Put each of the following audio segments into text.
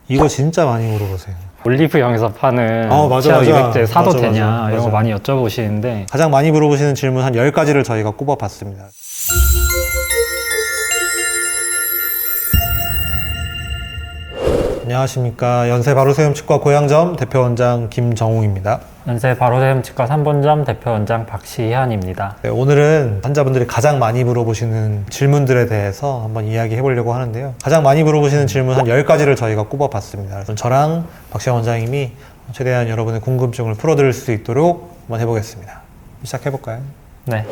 이거 진짜 많이 물어보세요. 올리브영에서 파는 맞아, 치아 맞아. 미백제 사도 맞아, 되냐 맞아, 이런 거 맞아. 많이 여쭤보시는데 가장 많이 물어보시는 질문 한 10가지를 저희가 꼽아봤습니다. 안녕하십니까. 연세바로세움치과 고양점 대표원장 김정웅입니다. 연세 바로세움치과 3본점 대표원장 박시현입니다. 네, 오늘은 환자분들이 가장 많이 물어보시는 질문들에 대해서 한번 이야기해 보려고 하는데요. 가장 많이 물어보시는 질문 한 10가지를 저희가 꼽아봤습니다. 그래서 저랑 박시현 원장님이 최대한 여러분의 궁금증을 풀어드릴 수 있도록 한번 해보겠습니다. 시작해볼까요? 네.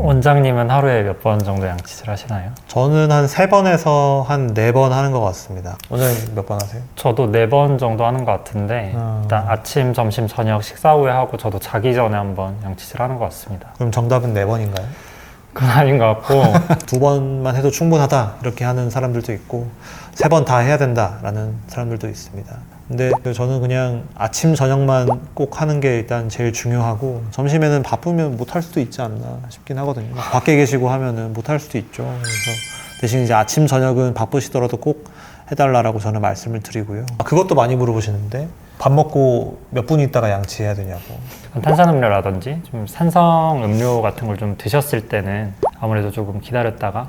원장님은 하루에 몇 번 정도 양치질 하시나요? 저는 한 3번에서 한 4번 하는 것 같습니다. 원장님 몇 번 하세요? 저도 4번 정도 하는 것 같은데 일단 아침, 점심, 저녁 식사 후에 하고 저도 자기 전에 한번 양치질 하는 것 같습니다. 그럼 정답은 4번인가요? 그건 아닌 것 같고 2번만 해도 충분하다 이렇게 하는 사람들도 있고 3번 다 해야 된다라는 사람들도 있습니다. 근데 저는 그냥 아침 저녁만 꼭 하는 게 일단 제일 중요하고 점심에는 바쁘면 못 할 수도 있지 않나 싶긴 하거든요. 밖에 계시고 하면은 못 할 수도 있죠. 그래서 대신 이제 아침 저녁은 바쁘시더라도 꼭 해달라고 저는 말씀을 드리고요. 그것도 많이 물어보시는데 밥 먹고 몇 분 있다가 양치해야 되냐고. 탄산음료라든지 좀 산성 음료 같은 걸 좀 드셨을 때는 아무래도 조금 기다렸다가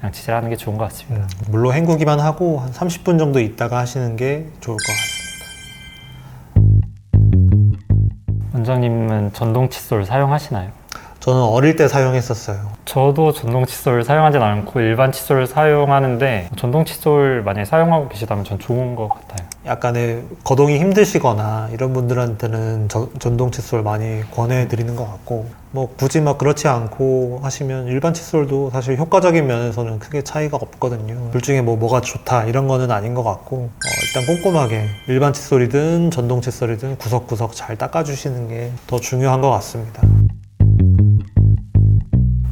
양치질 하는 게 좋은 것 같습니다. 물로 헹구기만 하고 한 30분 정도 있다가 하시는 게 좋을 것 같습니다. 원장님은 전동 칫솔 사용하시나요? 저는 어릴 때 사용했었어요. 저도 전동 칫솔 사용하진 않고 일반 칫솔 사용하는데 전동 칫솔 만약에 사용하고 계시다면 전 좋은 것 같아요. 약간의 거동이 힘드시거나 이런 분들한테는 전동 칫솔 많이 권해드리는 것 같고 뭐 굳이 막 그렇지 않고 하시면 일반 칫솔도 사실 효과적인 면에서는 크게 차이가 없거든요. 둘 중에 뭐가 좋다 이런 거는 아닌 것 같고 일단 꼼꼼하게 일반 칫솔이든 전동 칫솔이든 구석구석 잘 닦아주시는 게 더 중요한 것 같습니다.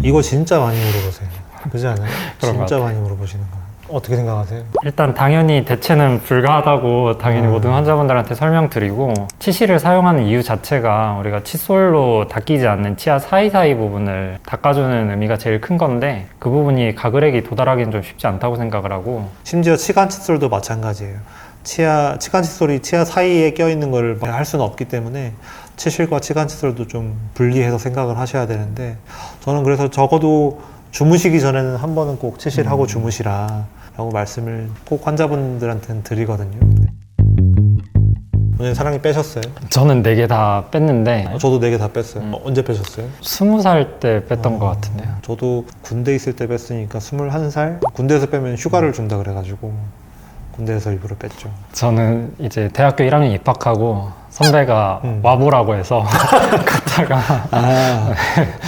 이거 진짜 많이 물어보세요. 그렇지 않아요? 진짜 많이 물어보시는 거예요. 어떻게 생각하세요? 일단 당연히 대체는 불가하다고 당연히 모든 환자분들한테 설명드리고 치실을 사용하는 이유 자체가 우리가 칫솔로 닦이지 않는 치아 사이사이 부분을 닦아주는 의미가 제일 큰 건데 그 부분이 가글액이 도달하기는 좀 쉽지 않다고 생각을 하고 심지어 치간 칫솔도 마찬가지예요. 치간 칫솔이 치아 사이에 껴있는 걸 할 수는 없기 때문에 치실과 치간 칫솔도 좀 분리해서 생각을 하셔야 되는데 저는 그래서 적어도 주무시기 전에는 한 번은 꼭 치실하고 주무시라 라고 말씀을 꼭 환자분들한테는 드리거든요. 오늘 사랑니 빼셨어요? 저는 4개 다 뺐는데 저도 4개 다 뺐어요. 언제 빼셨어요? 20살 때 뺐던 것 같은데요. 저도 군대 있을 때 뺐으니까 21살? 군대에서 빼면 휴가를 준다 그래가지고 군대에서 일부러 뺐죠. 저는 이제 대학교 1학년 입학하고 선배가 와보라고 해서 갔다가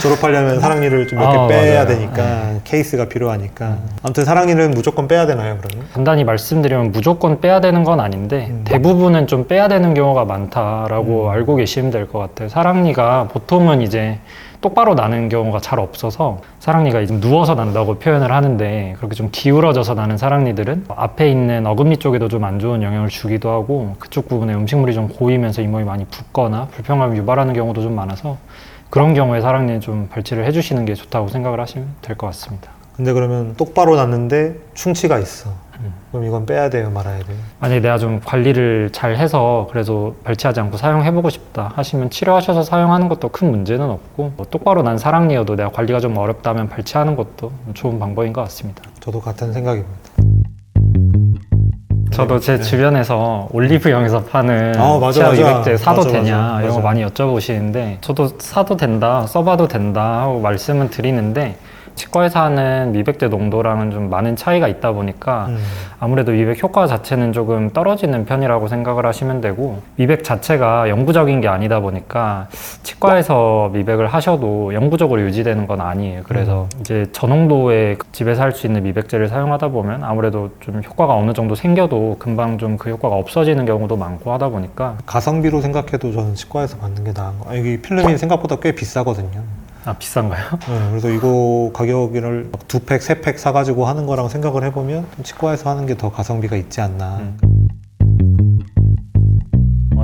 졸업하려면 사랑니를 좀 몇 개 빼야 맞아요. 되니까 케이스가 필요하니까 아무튼 사랑니는 무조건 빼야 되나요 그러면? 간단히 말씀드리면 무조건 빼야 되는 건 아닌데 대부분은 좀 빼야 되는 경우가 많다라고 알고 계시면 될 것 같아요. 사랑니가 보통은 이제 똑바로 나는 경우가 잘 없어서 사랑니가 이제 누워서 난다고 표현을 하는데 그렇게 좀 기울어져서 나는 사랑니들은 앞에 있는 어금니 쪽에도 좀 안 좋은 영향을 주기도 하고 그쪽 부분에 음식물이 좀 고이면서 잇몸이 많이 붓거나 불편감을 유발하는 경우도 좀 많아서 그런 경우에 사랑니 좀 발치를 해주시는 게 좋다고 생각을 하시면 될 것 같습니다. 근데 그러면 똑바로 났는데 충치가 있어. 그럼 이건 빼야 돼요, 말아야 돼요? 만약에 내가 좀 관리를 잘 해서 그래도 발치하지 않고 사용해보고 싶다 하시면 치료하셔서 사용하는 것도 큰 문제는 없고 뭐 똑바로 난 사랑니여도 내가 관리가 좀 어렵다면 발치하는 것도 좋은 방법인 것 같습니다. 저도 같은 생각입니다. 저도 제 주변에서 올리브영에서 파는 치아 미백제 사도 되냐 이런 거 많이 여쭤보시는데 저도 사도 된다, 써봐도 된다 하고 말씀은 드리는데 치과에서 하는 미백제 농도랑은 좀 많은 차이가 있다 보니까 아무래도 미백 효과 자체는 조금 떨어지는 편이라고 생각을 하시면 되고 미백 자체가 영구적인 게 아니다 보니까 치과에서 미백을 하셔도 영구적으로 유지되는 건 아니에요. 그래서 이제 저농도의 집에서 할 수 있는 미백제를 사용하다 보면 아무래도 좀 효과가 어느 정도 생겨도 금방 좀 그 효과가 없어지는 경우도 많고 하다 보니까 가성비로 생각해도 저는 치과에서 받는 게 나은 거. 이게 필름이 생각보다 꽤 비싸거든요. 아, 비싼가요? 네, 그래서 이거 가격을 2팩, 3팩 사가지고 하는 거랑 생각을 해보면 치과에서 하는 게 더 가성비가 있지 않나.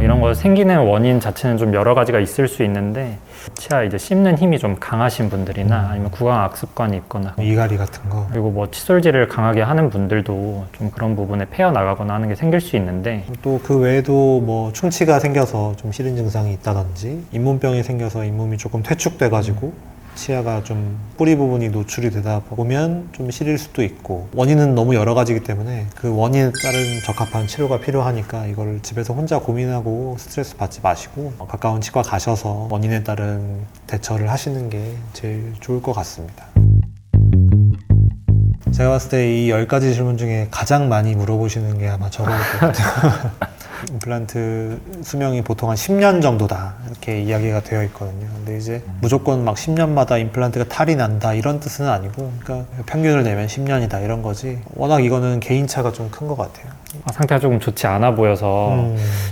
이런 거 생기는 원인 자체는 좀 여러 가지가 있을 수 있는데 치아 이제 씹는 힘이 좀 강하신 분들이나 아니면 구강 악습관이 있거나 이갈이 같은 거 그리고 뭐 칫솔질을 강하게 하는 분들도 좀 그런 부분에 패여 나가거나 하는 게 생길 수 있는데 또 그 외에도 뭐 충치가 생겨서 좀 시린 증상이 있다든지 잇몸병이 생겨서 잇몸이 조금 퇴축돼 가지고 치아가 좀 뿌리 부분이 노출이 되다 보면 좀 시릴 수도 있고 원인은 너무 여러 가지이기 때문에 그 원인에 따른 적합한 치료가 필요하니까 이걸 집에서 혼자 고민하고 스트레스 받지 마시고 가까운 치과 가셔서 원인에 따른 대처를 하시는 게 제일 좋을 것 같습니다. 제가 봤을 때 이 10가지 질문 중에 가장 많이 물어보시는 게 아마 저거일 것 같아요. 임플란트 수명이 보통 한 10년 정도다 이렇게 이야기가 되어 있거든요. 근데 이제 무조건 막 10년마다 임플란트가 탈이 난다 이런 뜻은 아니고, 그러니까 평균을 내면 10년이다 이런 거지. 워낙 이거는 개인차가 좀 큰 것 같아요. 상태가 조금 좋지 않아 보여서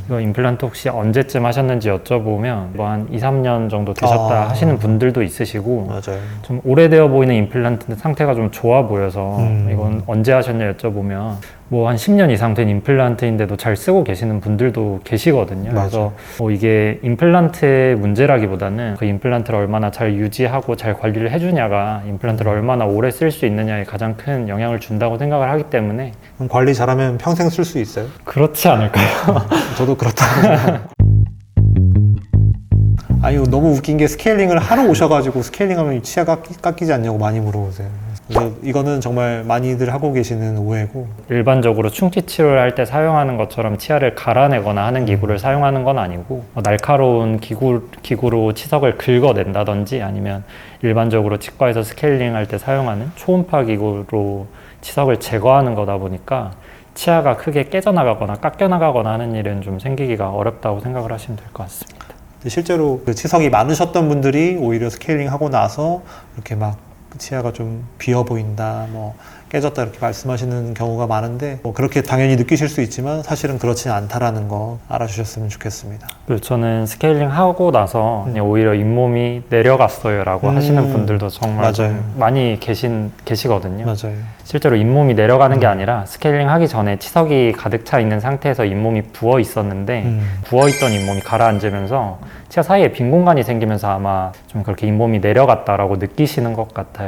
이거 임플란트 혹시 언제쯤 하셨는지 여쭤보면 뭐 한 2, 3년 정도 되셨다 하시는 분들도 있으시고, 맞아요. 좀 오래되어 보이는 임플란트인데 상태가 좀 좋아 보여서 이건 언제 하셨냐 여쭤보면 뭐 한 10년 이상 된 임플란트인데도 잘 쓰고 계시는 분들도 계시거든요. 그래서 뭐 이게 임플란트의 문제라기보다는 그 임플란트를 얼마나 잘 유지하고 잘 관리를 해주냐가 임플란트를 얼마나 오래 쓸 수 있느냐에 가장 큰 영향을 준다고 생각을 하기 때문에. 그럼 관리 잘하면 평생 쓸 수 있어요? 그렇지 않을까요? 저도 그렇다고 생각해요. 아니 너무 웃긴 게 스케일링을 하러 오셔가지고 스케일링하면 치아 깎이지 않냐고 많이 물어보세요. 그래서 이거는 정말 많이들 하고 계시는 오해고, 일반적으로 충치 치료를 할 때 사용하는 것처럼 치아를 갈아내거나 하는 기구를 사용하는 건 아니고 날카로운 기구로 치석을 긁어낸다든지 아니면 일반적으로 치과에서 스케일링 할 때 사용하는 초음파 기구로 치석을 제거하는 거다 보니까 치아가 크게 깨져나가거나 깎여나가거나 하는 일은 좀 생기기가 어렵다고 생각을 하시면 될 것 같습니다. 실제로 그 치석이 많으셨던 분들이 오히려 스케일링 하고 나서 이렇게 막 치아가 좀 비어 보인다, 뭐 깨졌다 이렇게 말씀하시는 경우가 많은데, 뭐 그렇게 당연히 느끼실 수 있지만 사실은 그렇지는 않다라는 거 알아주셨으면 좋겠습니다. 저는 스케일링 하고 나서 오히려 잇몸이 내려갔어요 라고 하시는 분들도 정말 많이 계시거든요. 맞아요. 실제로 잇몸이 내려가는 게 아니라 스케일링 하기 전에 치석이 가득 차 있는 상태에서 잇몸이 부어 있었는데 부어있던 잇몸이 가라앉으면서 치아 사이에 빈 공간이 생기면서 아마 좀 그렇게 잇몸이 내려갔다라고 느끼시는 것 같아요.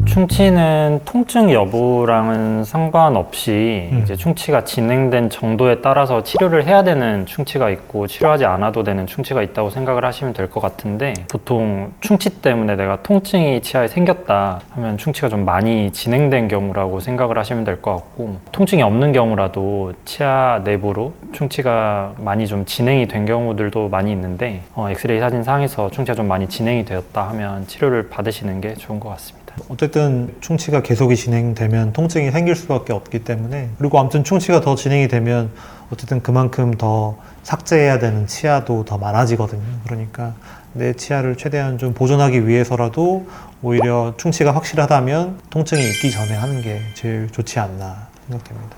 충치는 통증 여부랑은 상관없이 이제 충치가 진행된 정도에 따라서 치료를 해야 되는 충치가 있고 치료하지 않아도 되는 충치가 있다고 생각을 하시면 될 것 같은데, 보통 충치 때문에 내가 통증이 치아에 생겼다 하면 충치가 좀 많이 진행된 경우라고 생각을 하시면 될 것 같고, 통증이 없는 경우라도 치아 내부로 충치가 많이 좀 진행이 된 경우들도 많이 있는데 엑스레이 사진 상에서 충치가 좀 많이 진행이 되었다 하면 치료를 받으시는 게 좋은 것 같습니다. 어쨌든 충치가 계속이 진행되면 통증이 생길 수밖에 없기 때문에, 그리고 아무튼 충치가 더 진행이 되면 어쨌든 그만큼 더 삭제해야 되는 치아도 더 많아지거든요. 그러니까 내 치아를 최대한 좀 보존하기 위해서라도 오히려 충치가 확실하다면 통증이 있기 전에 하는 게 제일 좋지 않나 생각됩니다.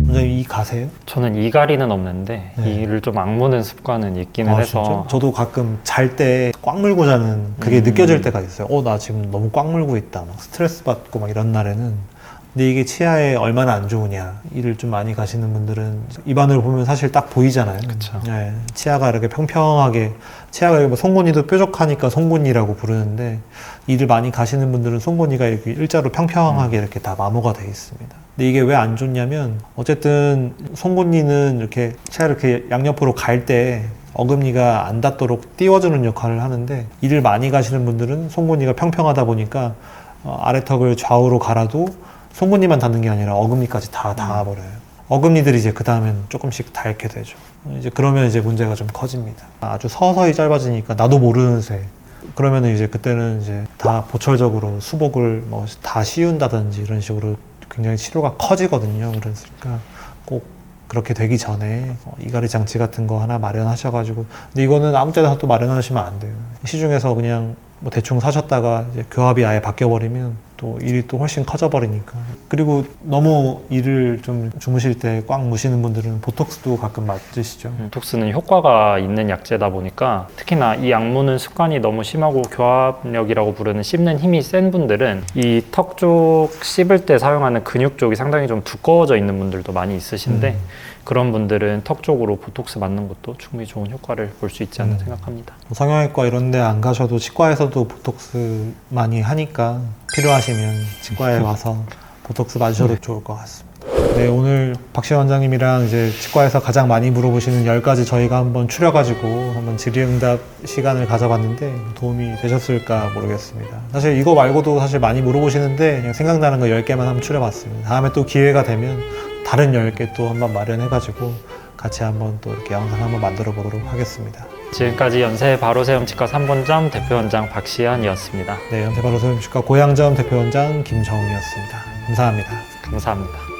원장님 이 가세요? 저는 이갈이는 없는데 이를 좀 악무는 습관은 있기는 해서. 진짜? 저도 가끔 잘 때 꽉 물고 자는 그게 느껴질 때가 있어요. 나 지금 너무 꽉 물고 있다, 막 스트레스 받고 막 이런 날에는. 근데 이게 치아에 얼마나 안 좋으냐, 일을 좀 많이 가시는 분들은 입안을 보면 사실 딱 보이잖아요. 그쵸. 네, 치아가 이렇게 평평하게, 치아가 뭐 송곳니도 뾰족하니까 송곳니라고 부르는데, 일을 많이 가시는 분들은 송곳니가 이렇게 일자로 평평하게 이렇게 다 마모가 돼 있습니다. 근데 이게 왜 안 좋냐면, 어쨌든 송곳니는 이렇게 치아를 이렇게 양옆으로 갈 때 어금니가 안 닿도록 띄워주는 역할을 하는데, 일을 많이 가시는 분들은 송곳니가 평평하다 보니까 아래턱을 좌우로 갈아도 송곳니만 닿는 게 아니라 어금니까지 다 닿아버려요. 어금니들이 이제 그 다음엔 조금씩 닳게 되죠. 이제 그러면 이제 문제가 좀 커집니다. 아주 서서히 짧아지니까 나도 모르는 새. 그러면 이제 그때는 이제 다 보철적으로 수복을 뭐 다 씌운다든지 이런 식으로 굉장히 치료가 커지거든요. 그러니까 꼭 그렇게 되기 전에 이갈이 장치 같은 거 하나 마련하셔가지고, 근데 이거는 아무 때나 또 마련하시면 안 돼요. 시중에서 그냥 뭐 대충 사셨다가 이제 교합이 아예 바뀌어버리면 또 일이 또 훨씬 커져 버리니까. 그리고 너무 일을 좀 주무실 때 꽉 무시는 분들은 보톡스도 가끔 맞으시죠. 보톡스는 효과가 있는 약제다 보니까 특히나 이 약물은 습관이 너무 심하고 교합력이라고 부르는 씹는 힘이 센 분들은 이 턱 쪽 씹을 때 사용하는 근육 쪽이 상당히 좀 두꺼워져 있는 분들도 많이 있으신데 그런 분들은 턱 쪽으로 보톡스 맞는 것도 충분히 좋은 효과를 볼 수 있지 않나 생각합니다. 성형외과 이런 데 안 가셔도 치과에서도 보톡스 많이 하니까 필요하시면 치과에 와서 보톡스 맞으셔도 좋을 것 같습니다. 네, 오늘 박시 원장님이랑 이제 치과에서 가장 많이 물어보시는 10가지 저희가 한번 추려가지고 한번 질의응답 시간을 가져봤는데 도움이 되셨을까 모르겠습니다. 사실 이거 말고도 사실 많이 물어보시는데 그냥 생각나는 거 10개만 한번 추려봤습니다. 다음에 또 기회가 되면 다른 10개 또 한번 마련해가지고 같이 한번 또 이렇게 영상 한번 만들어 보도록 하겠습니다. 지금까지 연세바로세움치과 3본점 대표원장 박시현이었습니다. 네, 연세바로세움치과 고양점 대표원장 김정우였습니다. 감사합니다. 감사합니다.